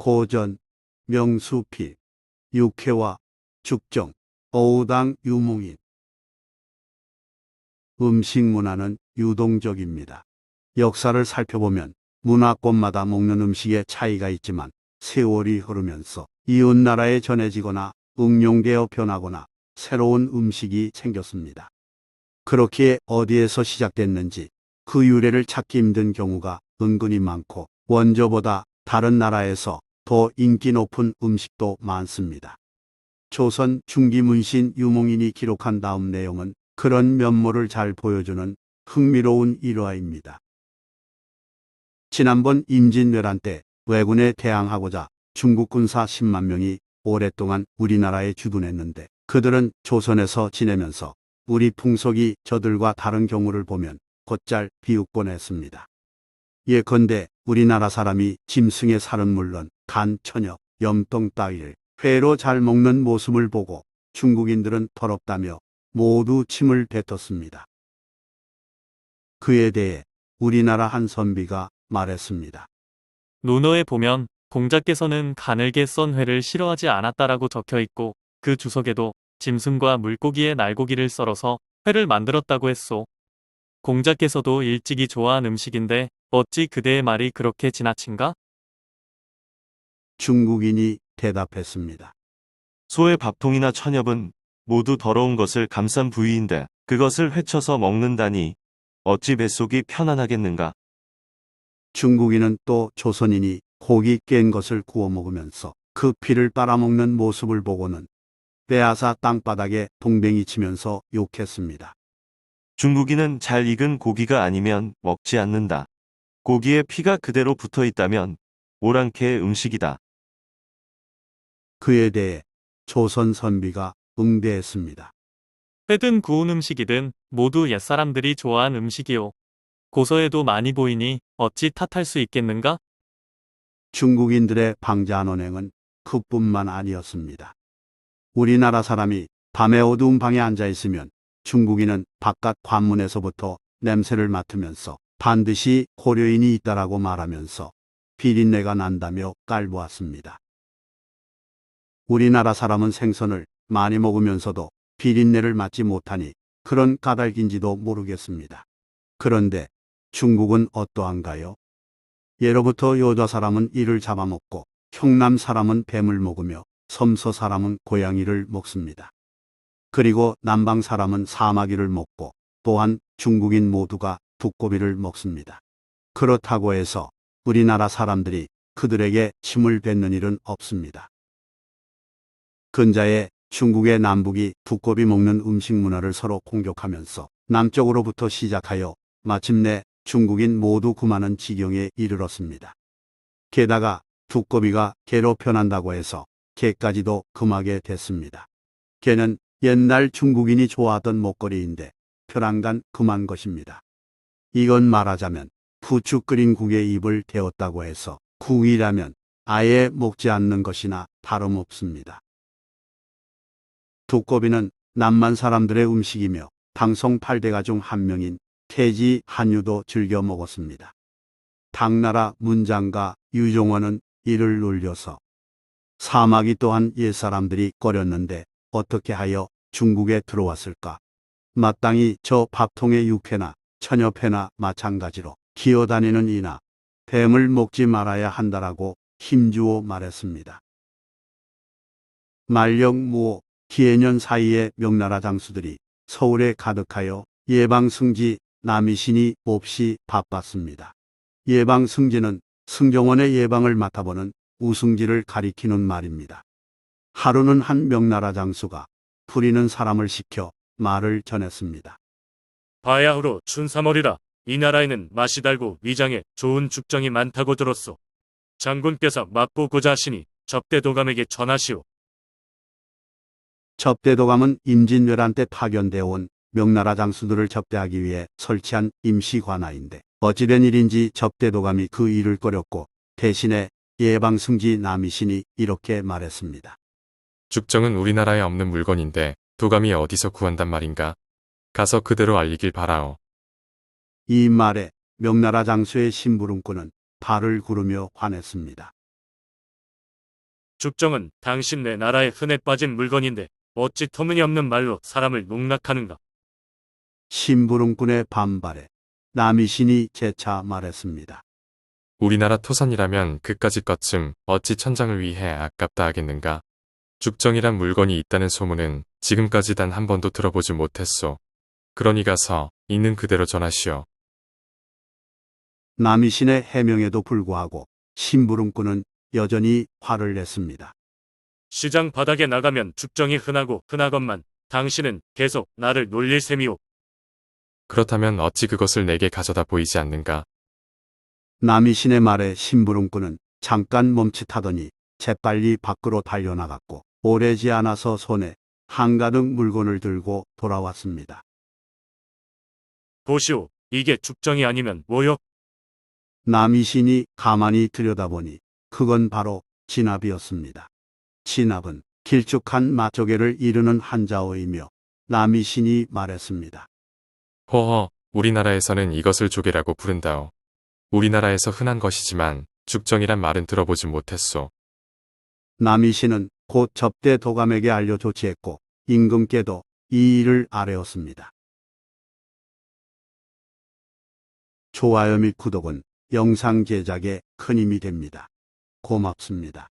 고전, 명수필, 육회와 죽정, 어우당 유목인. 음식 문화는 유동적입니다. 역사를 살펴보면 문화권마다 먹는 음식에 차이가 있지만 세월이 흐르면서 이웃나라에 전해지거나 응용되어 변하거나 새로운 음식이 생겼습니다. 그렇기에 어디에서 시작됐는지 그 유래를 찾기 힘든 경우가 은근히 많고 원조보다 다른 나라에서 더 인기 높은 음식도 많습니다. 조선 중기 문신 유목인이 기록한 다음 내용은 그런 면모를 잘 보여주는 흥미로운 일화입니다. 지난번 임진왜란 때 왜군에 대항하고자 중국 군사 10만 명이 오랫동안 우리나라에 주둔했는데 그들은 조선에서 지내면서 우리 풍속이 저들과 다른 경우를 보면 곧잘 비웃곤 했습니다. 예컨대 우리나라 사람이 짐승의 살은 물론 간, 천엽, 염통 따위를 회로 잘 먹는 모습을 보고 중국인들은 더럽다며 모두 침을 뱉었습니다. 그에 대해 우리나라 한 선비가 말했습니다. 논어에 보면 공자께서는 가늘게 썬 회를 싫어하지 않았다라고 적혀 있고 그 주석에도 짐승과 물고기의 날고기를 썰어서 회를 만들었다고 했소. 공자께서도 일찍이 좋아한 음식인데 어찌 그대의 말이 그렇게 지나친가? 중국인이 대답했습니다. 소의 밥통이나 천엽은 모두 더러운 것을 감싼 부위인데 그것을 회쳐서 먹는다니 어찌 뱃속이 편안하겠는가? 중국인은 또 조선인이 고기 깬 것을 구워 먹으면서 그 피를 빨아먹는 모습을 보고는 빼앗아 땅바닥에 동댕이 치면서 욕했습니다. 중국인은 잘 익은 고기가 아니면 먹지 않는다. 고기에 피가 그대로 붙어 있다면 오랑캐의 음식이다. 그에 대해 조선 선비가 응대했습니다. 회든 구운 음식이든 모두 옛사람들이 좋아한 음식이오. 고서에도 많이 보이니 어찌 탓할 수 있겠는가? 중국인들의 방자한 언행은 그뿐만 아니었습니다. 우리나라 사람이 밤에 어두운 방에 앉아 있으면 중국인은 바깥 관문에서부터 냄새를 맡으면서 반드시 고려인이 있다라고 말하면서 비린내가 난다며 깔보았습니다. 우리나라 사람은 생선을 많이 먹으면서도 비린내를 맡지 못하니 그런 까닭인지도 모르겠습니다. 그런데 중국은 어떠한가요? 예로부터 여자 사람은 이를 잡아먹고 경남 사람은 뱀을 먹으며 섬서 사람은 고양이를 먹습니다. 그리고 남방 사람은 사마귀를 먹고 또한 중국인 모두가 두꺼비를 먹습니다. 그렇다고 해서 우리나라 사람들이 그들에게 침을 뱉는 일은 없습니다. 근자에 중국의 남북이 두꺼비 먹는 음식 문화를 서로 공격하면서 남쪽으로부터 시작하여 마침내 중국인 모두 구마는 지경에 이르렀습니다. 게다가 두꺼비가 개로 변한다고 해서 개까지도 금하게 됐습니다. 개는 옛날 중국인이 좋아하던 먹거리인데 편안간 금한 것입니다. 이건 말하자면 부추 끓인 국에 입을 대었다고 해서 국이라면 아예 먹지 않는 것이나 다름없습니다. 두꺼비는 남만 사람들의 음식이며 당송 8대가 중 한 명인 태지 한유도 즐겨 먹었습니다. 당나라 문장가 유종원은 이를 놀려서 사마귀 또한 옛사람들이 꺼렸는데 어떻게 하여 중국에 들어왔을까? 마땅히 저 밥통의 육회나 천엽회나 마찬가지로 기어다니는 이나 뱀을 먹지 말아야 한다라고 힘주어 말했습니다. 만령무오 기해년 사이에 명나라 장수들이 서울에 가득하여 예방승지 남이신이 몹시 바빴습니다. 예방승지는 승정원의 예방을 맡아보는 우승지를 가리키는 말입니다. 하루는 한 명나라 장수가 부리는 사람을 시켜 말을 전했습니다. 바야흐로 춘삼월이라 이 나라에는 맛이 달고 위장에 좋은 죽정이 많다고 들었소. 장군께서 맛보고자 하시니 접대도감에게 전하시오. 접대도감은 임진왜란 때 파견되어 온 명나라 장수들을 접대하기 위해 설치한 임시관아인데 어찌된 일인지 접대도감이 그 일을 꺼렸고 대신에 예방승지 남이신이 이렇게 말했습니다. 죽정은 우리나라에 없는 물건인데 도감이 어디서 구한단 말인가? 가서 그대로 알리길 바라오. 이 말에 명나라 장수의 심부름꾼은 발을 구르며 화냈습니다. 죽정은 당신네 나라에 흔해 빠진 물건인데 어찌 터무니없는 말로 사람을 농락하는가. 심부름꾼의 반발에 남이신이 재차 말했습니다. 우리나라 토산이라면 그까짓 것쯤 어찌 천장을 위해 아깝다 하겠는가. 죽정이란 물건이 있다는 소문은 지금까지 단 한 번도 들어보지 못했소. 그러니 가서 있는 그대로 전하시오. 남이신의 해명에도 불구하고 심부름꾼은 여전히 화를 냈습니다. 시장 바닥에 나가면 죽정이 흔하고 흔하건만 당신은 계속 나를 놀릴 셈이오. 그렇다면 어찌 그것을 내게 가져다 보이지 않는가. 남이신의 말에 심부름꾼은 잠깐 멈칫하더니 재빨리 밖으로 달려나갔고 오래지 않아서 손에 한가득 물건을 들고 돌아왔습니다. 보시오. 이게 죽정이 아니면 뭐요? 남이신이 가만히 들여다보니 그건 바로 진압이었습니다. 진압은 길쭉한 맛조개를 이르는 한자어이며 남이신이 말했습니다. 허허, 우리나라에서는 이것을 조개라고 부른다오. 우리나라에서 흔한 것이지만 죽정이란 말은 들어보지 못했소. 남이신은 곧 접대 도감에게 알려 조치했고 임금께도 이 일을 아뢰었습니다. 좋아요 및 구독은 영상 제작에 큰 힘이 됩니다. 고맙습니다.